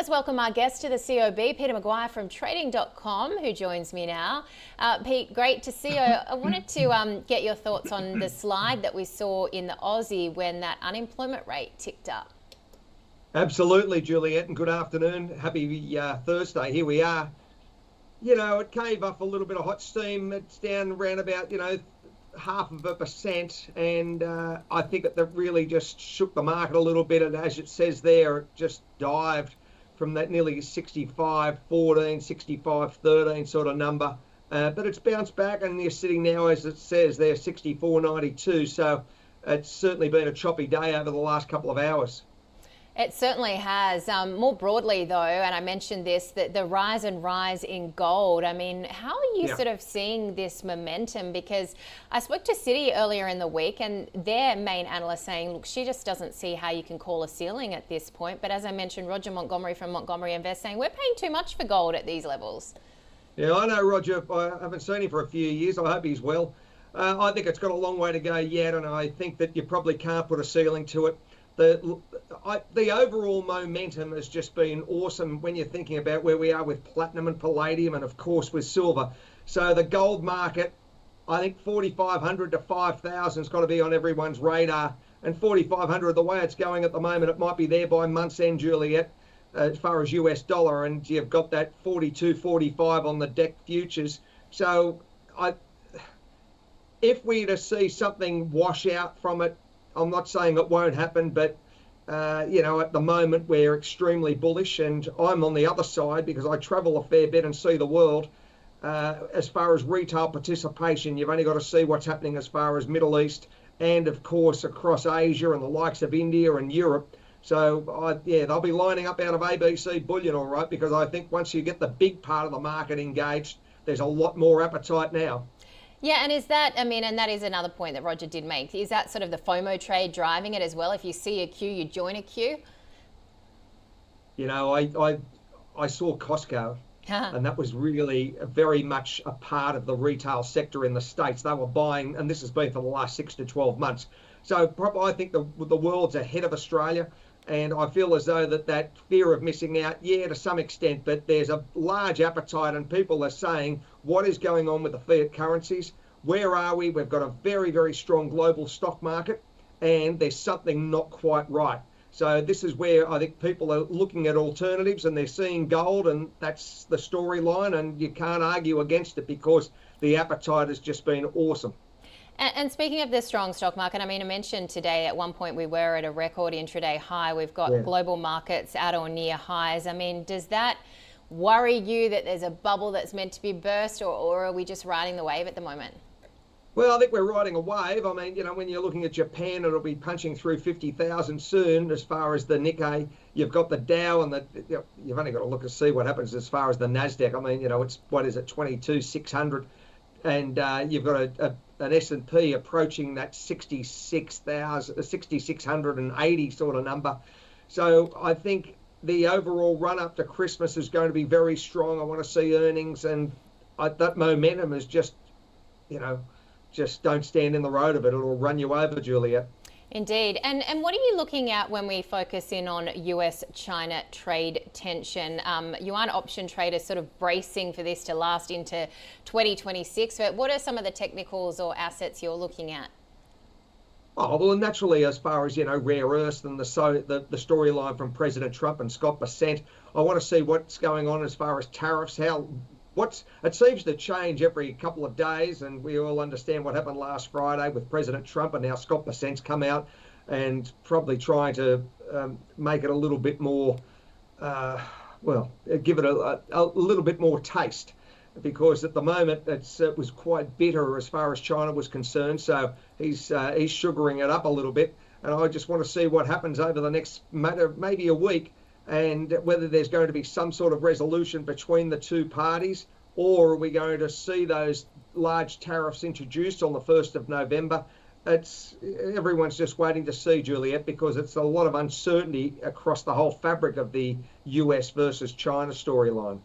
Let's welcome our guest to the COB, Peter Maguire from trading.com, who joins me now. Pete, great to see you. I wanted to get your thoughts on the slide that we saw in the Aussie when that unemployment rate ticked up. Absolutely, Juliet, and good afternoon. Happy Thursday. Here we are. It came off a little bit of hot steam. It's down around about, 0.5%. And I think that really just shook the market a little bit. And as it says there, it just dived from that nearly 65.14, 65.13 sort of number. But it's bounced back and you're sitting now, as it says there, 64.92. So it's certainly been a choppy day over the last couple of hours. It certainly has. More broadly, though, and I mentioned this, that the rise in gold. I mean, how are you sort of seeing this momentum? Because I spoke to Citi earlier in the week and their main analyst saying, look, she just doesn't see how you can call a ceiling at this point. But as I mentioned, Roger Montgomery from Montgomery Invest saying we're paying too much for gold at these levels. Yeah, I know, Roger. I haven't seen him for a few years. I hope he's well. I think it's got a long way to go yet, and I think that you probably can't put a ceiling to it. The overall momentum has just been awesome when you're thinking about where we are with platinum and palladium and, of course, with silver. So the gold market, I think 4,500 to 5,000 has got to be on everyone's radar. And 4,500, the way it's going at the moment, it might be there by month's end, Juliet, as far as US dollar. And you've got that 42, 45 on the deck futures. So if we to see something wash out from it, I'm not saying it won't happen, but, at the moment we're extremely bullish, and I'm on the other side because I travel a fair bit and see the world. As far as retail participation, you've only got to see what's happening as far as Middle East and, of course, across Asia and the likes of India and Europe. So, they'll be lining up out of ABC bullion, all right, because I think once you get the big part of the market engaged, there's a lot more appetite now. Yeah, and is that, and that is another point that Roger did make. Is that sort of the FOMO trade driving it as well? If you see a queue, you join a queue? I saw Costco, and that was really very much a part of the retail sector in the States. They were buying, and this has been for the last 6 to 12 months. So I think the world's ahead of Australia. And I feel as though that fear of missing out, to some extent, but there's a large appetite and people are saying, what is going on with the fiat currencies? Where are we? We've got a very, very strong global stock market and there's something not quite right. So this is where I think people are looking at alternatives and they're seeing gold, and that's the storyline, and you can't argue against it because the appetite has just been awesome. And speaking of the strong stock market, I mentioned today at one point we were at a record intraday high. We've got global markets at or near highs. Does that worry you that there's a bubble that's meant to be burst, or are we just riding the wave at the moment? Well, I think we're riding a wave. When you're looking at Japan, it'll be punching through 50,000 soon. As far as the Nikkei, you've got the Dow, and you've only got to look and see what happens as far as the Nasdaq. It's, what is it, 22,600, and you've got an S&P approaching that 6,680 sort of number. So I think the overall run up to Christmas is going to be very strong. I want to see earnings, and that momentum is just don't stand in the road of it. It'll run you over, Julia. Indeed. And what are you looking at when we focus in on US-China trade tension? Yuan option traders sort of bracing for this to last into 2026. But what are some of the technicals or assets you're looking at? Oh, well, naturally, as far as, rare earths and the storyline from President Trump and Scott Bessent, I want to see what's going on as far as tariffs, it seems to change every couple of days, and we all understand what happened last Friday with President Trump, and now Scott Bessent's come out and probably trying to make it a little bit more, give it a little bit more taste, because at the moment it was quite bitter as far as China was concerned. So he's sugaring it up a little bit, and I just want to see what happens over the next maybe a week, and whether there's going to be some sort of resolution between the two parties, or are we going to see those large tariffs introduced on the 1st of November? Everyone's just waiting to see, Juliet, because it's a lot of uncertainty across the whole fabric of the US versus China storyline.